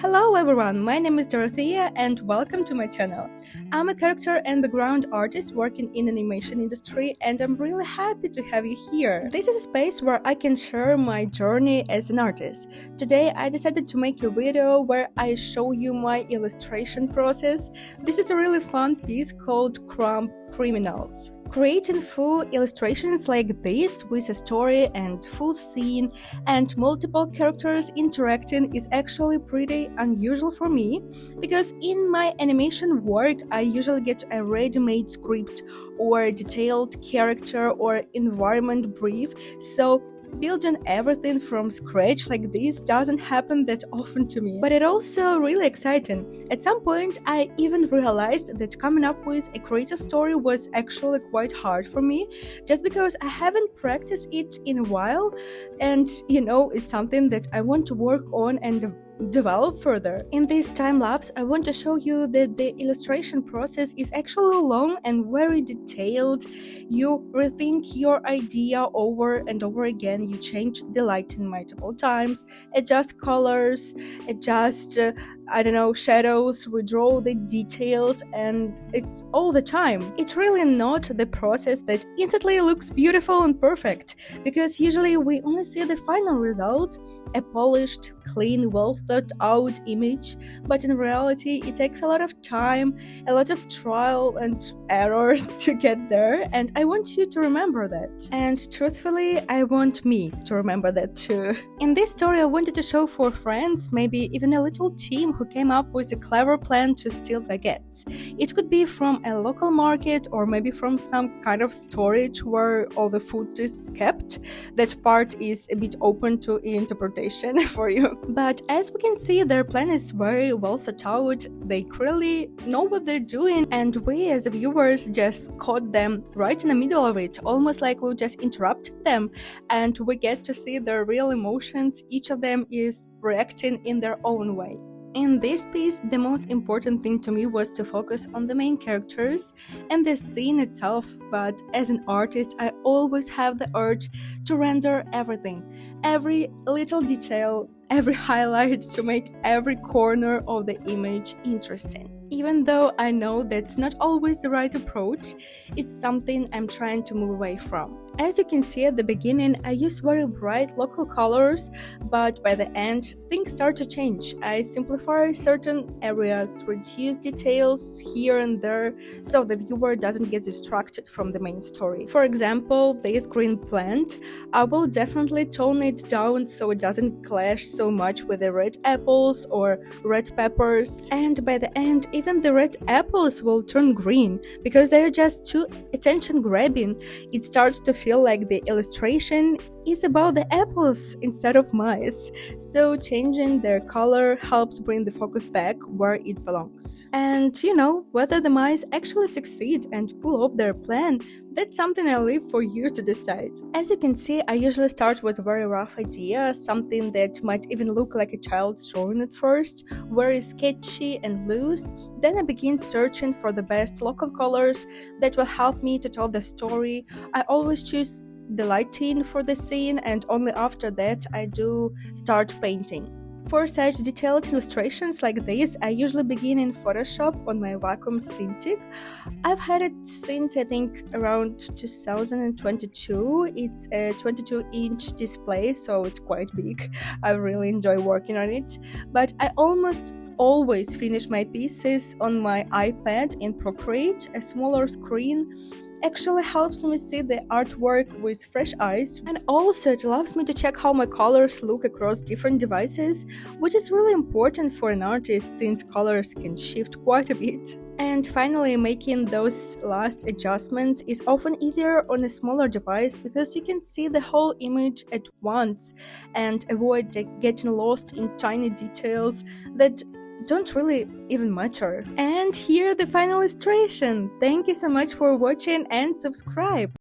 Hello everyone, my name is Dorothea and welcome to my channel. I'm a character and background artist working in animation industry and I'm really happy to have you here. This is a space where I can share my journey as an artist. Today I decided to make a video where I show you my illustration process. This is a really fun piece called Crumb Criminals. Creating full illustrations like this with a story and full scene and multiple characters interacting is actually pretty unusual for me, because in my animation work I usually get a ready-made script or a detailed character or environment brief, so building everything from scratch like this doesn't happen that often to me. But it's also really exciting. At some point I even realized that coming up with a creative story was actually quite hard for me, just because I haven't practiced it in a while, and it's something that I want to work on and develop further. In this time lapse, I want to show you that the illustration process is actually long and very detailed. You rethink your idea over and over again, you change the lighting multiple times, adjust colors, adjust shadows, redraw the details, and it's all the time. It's really not the process that instantly looks beautiful and perfect, because usually we only see the final result, a polished, clean, well thought out image, but in reality it takes a lot of time, a lot of trial and errors to get there, and I want you to remember that. And truthfully, I want me to remember that too. In this story I wanted to show 4 friends, maybe even a little team, who came up with a clever plan to steal baguettes. It could be from a local market or maybe from some kind of storage where all the food is kept. That part is a bit open to interpretation for you. But as we can see, their plan is very well set out. They clearly know what they're doing, and we as viewers just caught them right in the middle of it, almost like we just interrupted them, and we get to see their real emotions. Each of them is reacting in their own way. In this piece, the most important thing to me was to focus on the main characters and the scene itself, but as an artist I always have the urge to render everything, every little detail, every highlight, to make every corner of the image interesting. Even though I know that's not always the right approach, it's something I'm trying to move away from. As you can see at the beginning, I use very bright local colors, but by the end, things start to change. I simplify certain areas, reduce details here and there, so the viewer doesn't get distracted from the main story. For example, this green plant, I will definitely tone it down so it doesn't clash so much with the red apples or red peppers. And by the end, even the red apples will turn green, because they're just too attention-grabbing. It starts to feel like the illustration is about the apples instead of mice, so changing their color helps bring the focus back where it belongs. And whether the mice actually succeed and pull off their plan, that's something I leave for you to decide. As you can see, I usually start with a very rough idea, something that might even look like a child's drawing at first, very sketchy and loose. Then I begin searching for the best local colors that will help me to tell the story. I always choose the lighting for the scene, and only after that I do start painting. For such detailed illustrations like this, I usually begin in Photoshop on my Wacom Cintiq. I've had it since I think around 2022. It's a 22-inch display, so it's quite big. I really enjoy working on it, but I almost always finish my pieces on my iPad in Procreate. A smaller screen actually helps me see the artwork with fresh eyes, and also it allows me to check how my colors look across different devices, which is really important for an artist since colors can shift quite a bit. And finally, making those last adjustments is often easier on a smaller device, because you can see the whole image at once and avoid getting lost in tiny details that don't really even matter. And here the final illustration. Thank you so much for watching and subscribe.